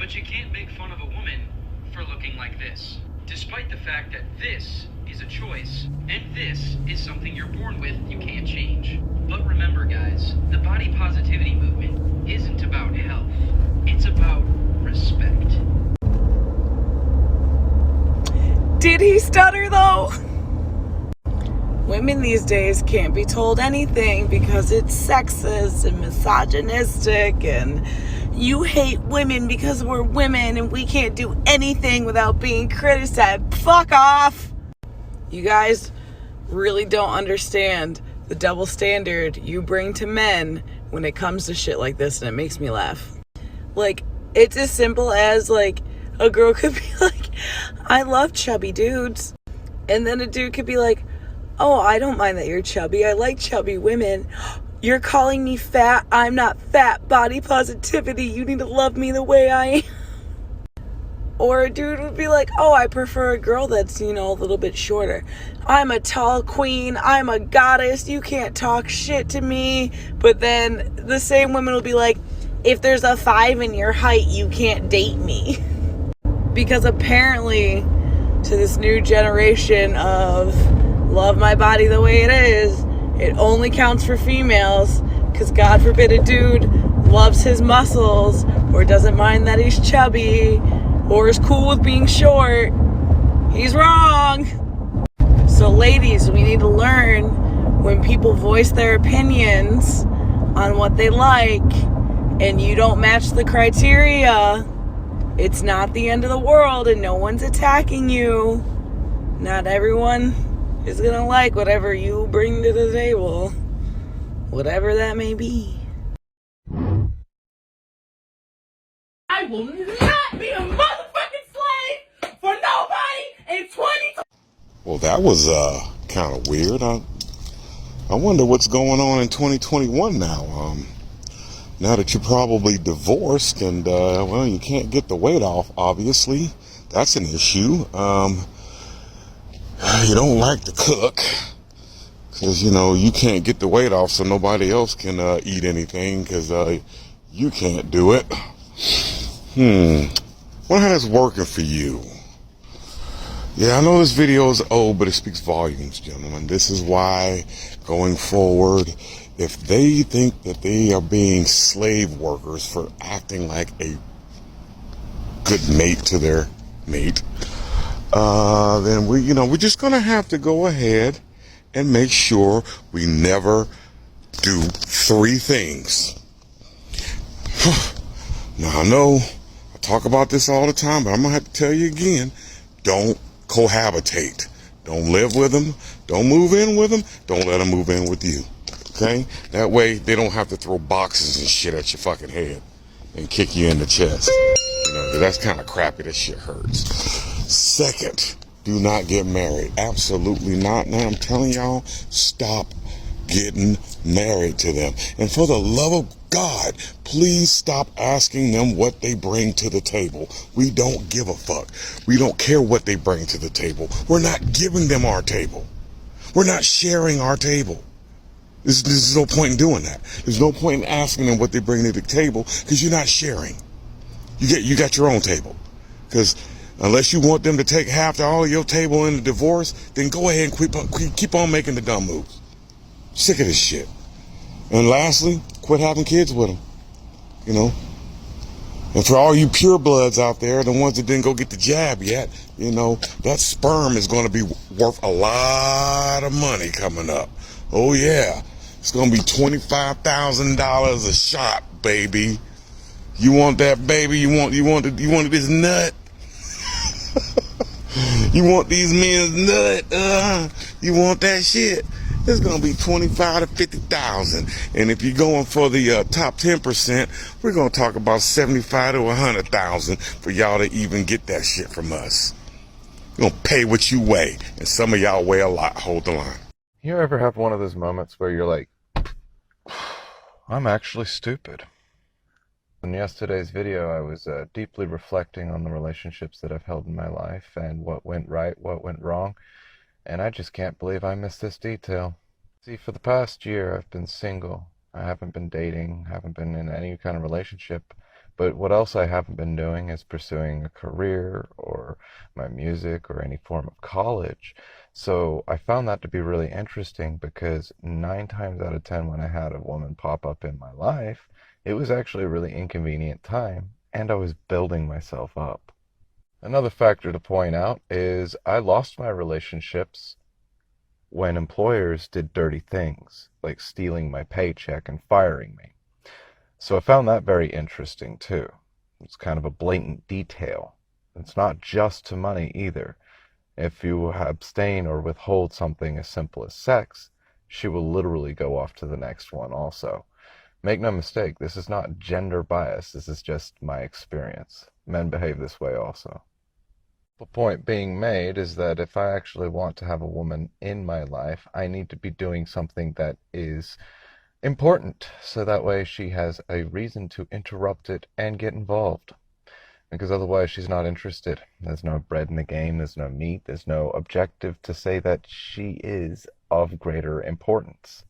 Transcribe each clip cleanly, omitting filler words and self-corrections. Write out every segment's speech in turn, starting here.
But you can't make fun of a woman for looking like this, despite the fact that this is a choice, and this is something you're born with, you can't change. But remember, guys, the body positivity movement isn't about health. It's about respect. Did he stutter though? Women these days can't be told anything because it's sexist and misogynistic, and you hate women because we're women and we can't do anything without being criticized. Fuck off! You guys really don't understand the double standard you bring to men when it comes to shit like this, and it makes me laugh. Like, it's as simple as, like, a girl could be like, I love chubby dudes. And then a dude could be like, oh, I don't mind that you're chubby. I like chubby women. You're calling me fat. I'm not fat. Body positivity. You need to love me the way I am. Or a dude would be like, oh, I prefer a girl that's, a little bit shorter. I'm a tall queen. I'm a goddess. You can't talk shit to me. But then the same woman will be like, if there's a 5 in your height, you can't date me. Because apparently, to this new generation of love my body the way it is, it only counts for females. Because God forbid a dude loves his muscles, or doesn't mind that he's chubby, or is cool with being short. He's wrong. So ladies, we need to learn when people voice their opinions on what they like and you don't match the criteria, it's not the end of the world and no one's attacking you. Not everyone is gonna like whatever you bring to the table, whatever that may be. I will not be a motherfucking slave for nobody in 2020. Well, that was kind of weird. I wonder what's going on in 2021 now. Now that you're probably divorced and well, you can't get the weight off. Obviously, that's an issue. You don't like to cook because you can't get the weight off, so nobody else can eat anything because you can't do it. Wonder how that's working for you. Yeah, I know this video is old, but it speaks volumes, gentlemen. This is why, going forward, if they think that they are being slave workers for acting like a good mate to their mate, then we're just gonna have to go ahead and make sure we never do 3 things. Now, I know I talk about this all the time, but I'm gonna have to tell you again, don't cohabitate. Don't live with them. Don't move in with them. Don't let them move in with you. Okay? That way they don't have to throw boxes and shit at your fucking head and kick you in the chest. That's kind of crappy. That shit hurts. Second, do not get married. Absolutely not. Now I'm telling y'all, stop getting married to them. And for the love of God, please stop asking them what they bring to the table. We don't give a fuck. We don't care what they bring to the table. We're not giving them our table. We're not sharing our table. There's no point in doing that. There's no point in asking them what they bring to the table because you're not sharing. You got your own table. Because unless you want them to take half all of your table in the divorce, then go ahead and keep on making the dumb moves. Sick of this shit. And lastly, quit having kids with them. And for all you purebloods out there, the ones that didn't go get the jab yet, that sperm is going to be worth a lot of money coming up. Oh yeah, it's going to be $25,000 a shot, baby. You want that, baby? You want this nut? You want these men's nut? You want that shit? It's gonna be 25 to 50,000, and if you're going for the top 10%, we're gonna talk about 75 to 100,000 for y'all to even get that shit from us. You're gonna pay what you weigh, and some of y'all weigh a lot. Hold the line. You ever have one of those moments where you're like, I'm actually stupid? In yesterday's video, I was deeply reflecting on the relationships that I've held in my life and what went right, what went wrong. And I just can't believe I missed this detail. See, for the past year, I've been single. I haven't been dating, haven't been in any kind of relationship. But what else I haven't been doing is pursuing a career or my music or any form of college. So I found that to be really interesting because 9 times out of 10 when I had a woman pop up in my life, it was actually a really inconvenient time and I was building myself up. Another factor to point out is I lost my relationships when employers did dirty things, like stealing my paycheck and firing me. So I found that very interesting too. It's kind of a blatant detail. It's not just to money either. If you abstain or withhold something as simple as sex, she will literally go off to the next one also. Make no mistake, this is not gender bias, this is just my experience. Men behave this way also. The point being made is that if I actually want to have a woman in my life, I need to be doing something that is important, so that way she has a reason to interrupt it and get involved. Because otherwise she's not interested. There's no bread in the game, there's no meat, there's no objective to say that she is of greater importance.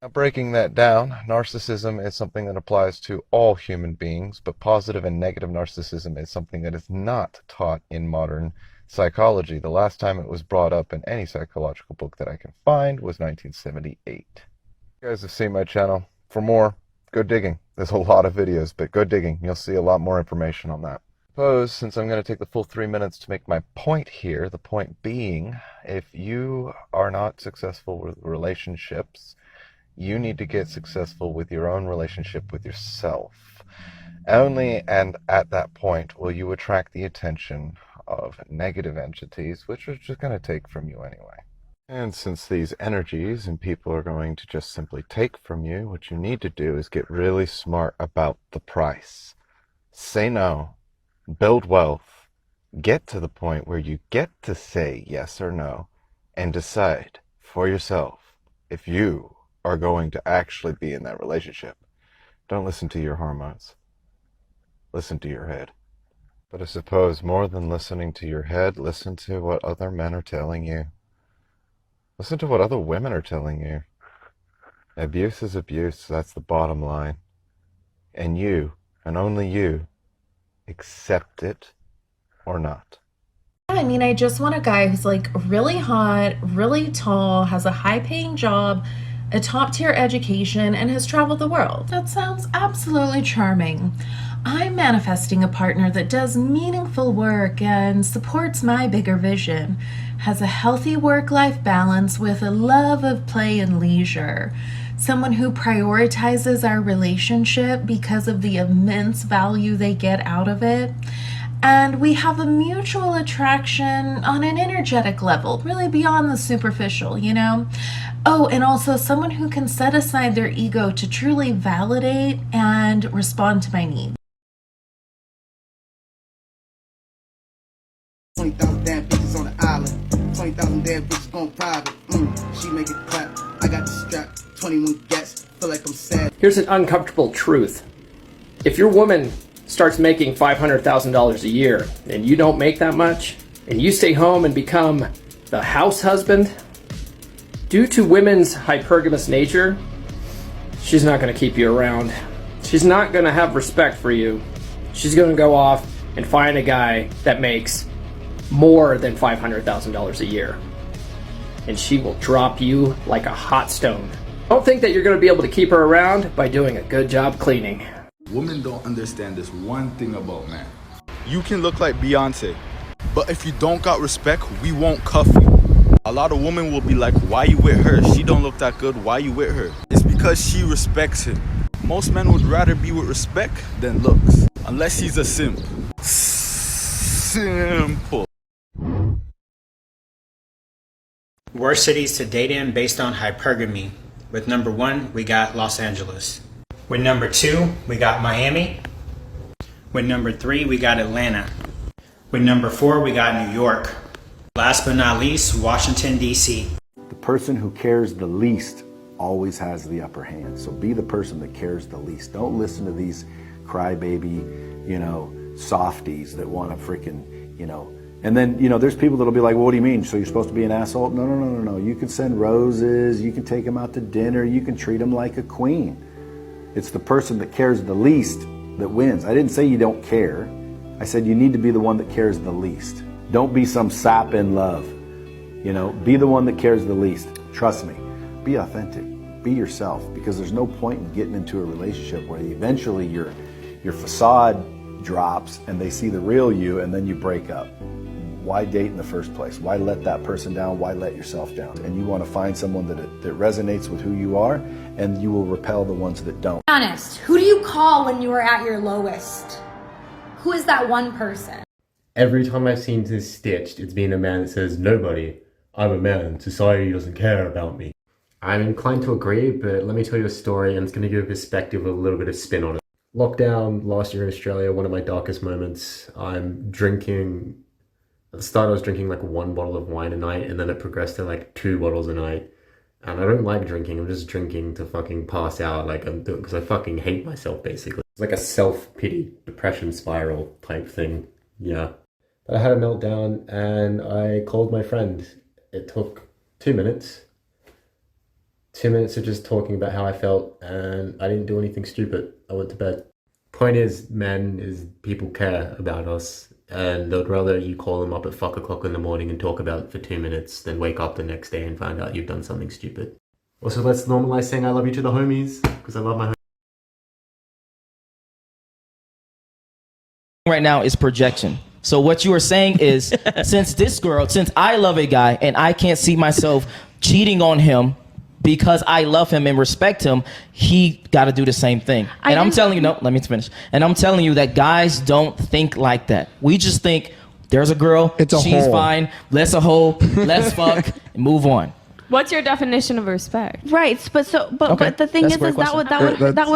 Now, breaking that down, narcissism is something that applies to all human beings, but positive and negative narcissism is something that is not taught in modern psychology. The last time it was brought up in any psychological book that I can find was 1978. You guys have seen my channel. For more, go digging. There's a lot of videos, but go digging. You'll see a lot more information on that. Suppose, since I'm going to take the full 3 minutes to make my point here, the point being, if you are not successful with relationships, you need to get successful with your own relationship with yourself. Only and at that point will you attract the attention of negative entities, which are just going to take from you anyway. And since these energies and people are going to just simply take from you, what you need to do is get really smart about the price. Say no, build wealth, get to the point where you get to say yes or no, and decide for yourself if you are going to actually be in that relationship. Don't listen to your hormones. Listen to your head. But I suppose more than listening to your head, listen to what other men are telling you. Listen to what other women are telling you. Abuse is abuse, that's the bottom line. And you, and only you, accept it or not. I mean, I just want a guy who's like really hot, really tall, has a high-paying job, a top-tier education, and has traveled the world. That sounds absolutely charming. I'm manifesting a partner that does meaningful work and supports my bigger vision, has a healthy work-life balance with a love of play and leisure, someone who prioritizes our relationship because of the immense value they get out of it, and we have a mutual attraction on an energetic level, really beyond the superficial, you know? Oh, and also someone who can set aside their ego to truly validate and respond to my needs. 20,000 damn bitches on the island. 20,000 damn bitches going private. She make it clap. I got the strap. 21 gats. Feel like I'm sad. Here's an uncomfortable truth. If your woman starts making $500,000 a year and you don't make that much, and you stay home and become the house husband, due to women's hypergamous nature, she's not going to keep you around. She's not going to have respect for you. She's going to go off and find a guy that makes more than $500,000 a year. And she will drop you like a hot stone. Don't think that you're going to be able to keep her around by doing a good job cleaning. Women don't understand this one thing about men. You can look like Beyonce, but if you don't got respect, we won't cuff you. A lot of women will be like, why you with her? She don't look that good, why you with her? It's because she respects him. Most men would rather be with respect than looks, unless he's a simp. Simple. Worst cities to date in based on hypergamy. With number 1, we got Los Angeles. With number 2, we got Miami. With number 3, we got Atlanta. With number 4, we got New York. Last but not least, Washington, D.C. The person who cares the least always has the upper hand. So be the person that cares the least. Don't listen to these crybaby, softies that want to freaking, and then, there's people that'll be like, well, what do you mean? So you're supposed to be an asshole? No. You can send roses, you can take them out to dinner, you can treat them like a queen. It's the person that cares the least that wins. I didn't say you don't care. I said you need to be the one that cares the least. Don't be some sap in love. You know, be the one that cares the least. Trust me. Be authentic. Be yourself, because there's no point in getting into a relationship where eventually your facade drops and they see the real you and then you break up. Why date in the first place? Why let that person down? Why let yourself down? And you want to find someone that resonates with who you are, and you will repel the ones that don't. Be honest, who do you call when you are at your lowest? Who is that one person? Every time I've seen this stitched, it's been a man that says, nobody, I'm a man, society doesn't care about me. I'm inclined to agree, but let me tell you a story, and it's going to give a perspective with a little bit of spin on it. Lockdown last year in Australia, one of my darkest moments. I'm drinking, at the start I was drinking like 1 bottle of wine a night, and then it progressed to like 2 bottles a night. And I don't like drinking, I'm just drinking to fucking pass out, like I'm doing, because I fucking hate myself basically. It's like a self-pity, depression spiral type thing, yeah. But I had a meltdown and I called my friend. It took 2 minutes. 2 minutes of just talking about how I felt, and I didn't do anything stupid. I went to bed. Point is, men, is people care about us, and they'd rather you call them up at fuck o'clock in the morning and talk about it for 2 minutes than wake up the next day and find out you've done something stupid. Also, let's normalize saying I love you to the homies, because I love my homies. Right now is projection. So what you are saying is, since I love a guy and I can't see myself cheating on him because I love him and respect him, he got to do the same thing. And I'm telling you, no, let me finish. And I'm telling you that guys don't think like that. We just think there's a girl, she's fine, let's let's fuck, and move on. What's your definition of respect? Right, but the thing is that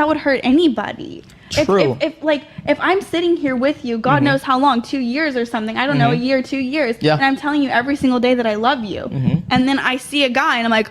would hurt anybody. True. If I'm sitting here with you, God knows how long, 2 years or something, I don't know, a year, 2 years, and I'm telling you every single day that I love you, and then I see a guy and I'm like,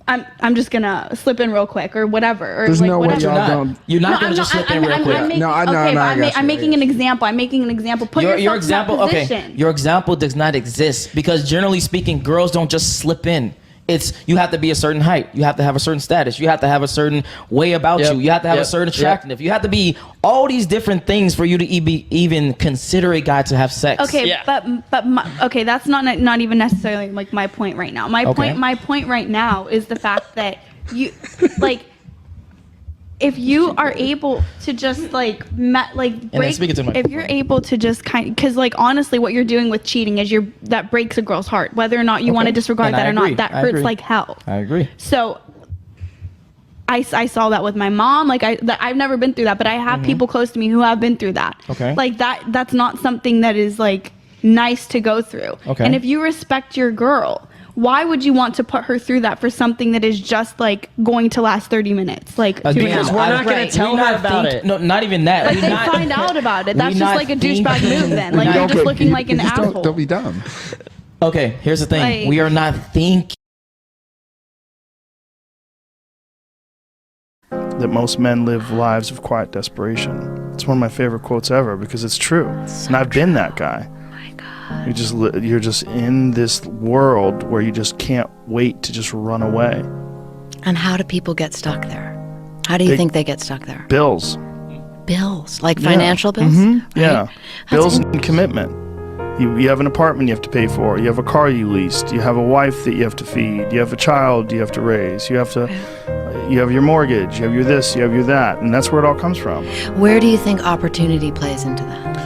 I'm just gonna slip in real quick or whatever. Or There's like, no way whatever. You're not gonna just slip in real quick. I'm making an example. Put your yourself in that position. Your example does not exist, because generally speaking, girls don't just slip in. It's, you have to be a certain height, you have to have a certain status, you have to have a certain way about you, you have to have a certain attractiveness, you have to be all these different things for you to even consider a guy to have sex. Okay, okay, that's not even necessarily like my point right now. My point right now is the fact that you if you are able to just break, if you're able to just because honestly what you're doing with cheating is that breaks a girl's heart, whether or not you want to disregard that or not. That hurts like hell. I agree. So I saw that with my mom. I've never been through that, but I have people close to me who have been through that. Okay. That's not something that is nice to go through. Okay. And if you respect your girl, why would you want to put her through that for something that is just going to last 30 minutes? Because we're not going to tell her about it. No, not even that. They find out about it. That's just a douchebag move then. You're just looking like an asshole. Don't be dumb. Okay, here's the thing. We are not thinking. That most men live lives of quiet desperation. It's one of my favorite quotes ever because it's true. And I've been that guy. You're just in this world where you just can't wait to just run away. And how do people get stuck there? How do you think they get stuck there? Bills. Bills? Like financial bills? Right? Yeah. Bills and commitment. You have an apartment you have to pay for. You have a car you leased. You have a wife that you have to feed. You have a child you have to raise. You have your mortgage. You have your this. You have your that. And that's where it all comes from. Where do you think opportunity plays into that?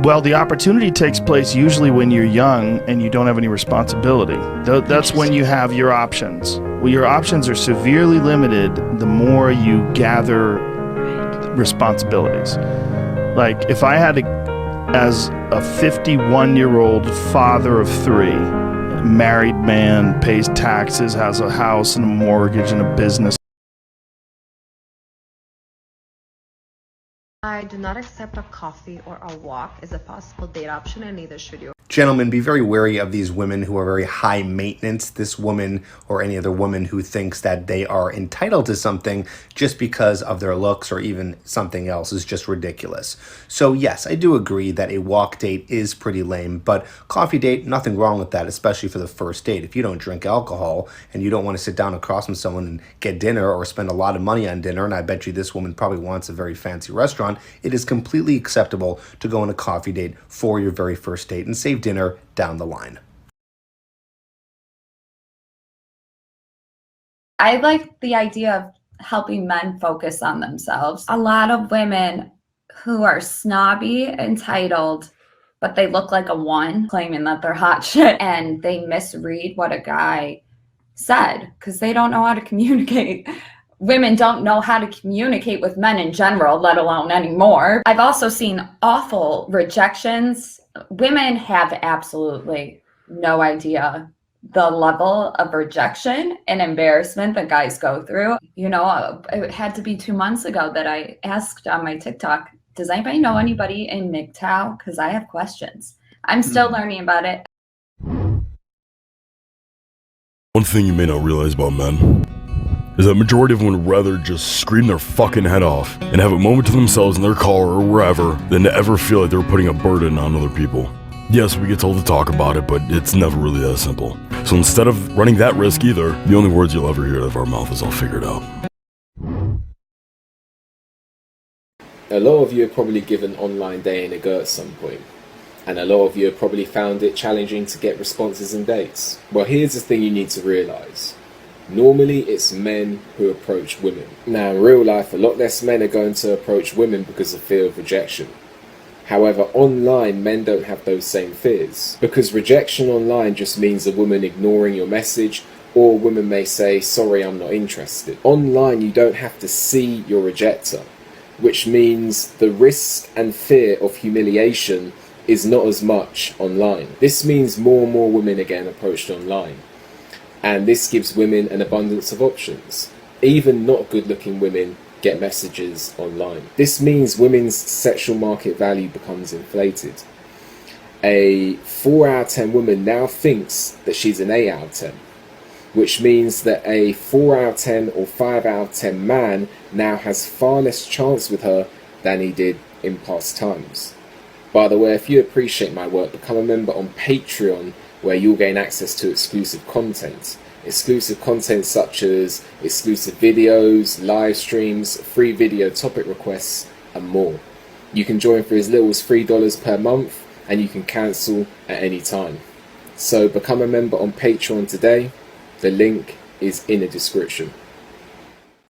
Well, the opportunity takes place usually when you're young and you don't have any responsibility. That's when you have your options. Well, your options are severely limited the more you gather responsibilities. Like if I had to, as a 51-year-old father of 3, married man, pays taxes, has a house and a mortgage and a business. I do not accept a coffee or a walk as a possible date option, and neither should you. Gentlemen, be very wary of these women who are very high maintenance. This woman or any other woman who thinks that they are entitled to something just because of their looks or even something else is just ridiculous. So yes, I do agree that a walk date is pretty lame, but coffee date, nothing wrong with that, especially for the first date. If you don't drink alcohol and you don't want to sit down across from someone and get dinner or spend a lot of money on dinner, and I bet you this woman probably wants a very fancy restaurant, it is completely acceptable to go on a coffee date for your very first date and save dinner down the line. I like the idea of helping men focus on themselves. A lot of women who are snobby, entitled, but they look like a one, claiming that they're hot shit, and they misread what a guy said because they don't know how to communicate. Women don't know how to communicate with men in general, let alone anymore. I've also seen awful rejections. Women have absolutely no idea the level of rejection and embarrassment that guys go through. You know, it had to be 2 months ago that I asked on my TikTok, does anybody know anybody in Mgtow? Because I have questions. I'm still learning about it. One thing you may not realize about men is that majority of them would rather just scream their fucking head off and have a moment to themselves in their car or wherever than to ever feel like they're putting a burden on other people. Yes, we get told to talk about it, but it's never really that simple. So instead of running that risk either, the only words you'll ever hear out of our mouth is "I'll figure it out." A lot of you have probably given online dating a go at some point, and a lot of you have probably found it challenging to get responses and dates. Well, here's the thing you need to realise. Normally it's men who approach women. Now in real life, a lot less men are going to approach women because of fear of rejection. However, online men don't have those same fears, because rejection online just means a woman ignoring your message, or a woman may say, sorry, I'm not interested. Online you don't have to see your rejecter, which means the risk and fear of humiliation is not as much online. This means more and more women are getting approached online. And this gives women an abundance of options. Even not good looking women get messages online. This means women's sexual market value becomes inflated. A 4 out of 10 woman now thinks that she's an 8 out of 10, which means that a 4 out of 10 or 5 out of 10 man now has far less chance with her than he did in past times. By the way, if you appreciate my work, become a member on Patreon, where you'll gain access to exclusive content. Exclusive content such as exclusive videos, live streams, free video topic requests, and more. You can join for as little as $3 per month, and you can cancel at any time. So become a member on Patreon today. The link is in the description.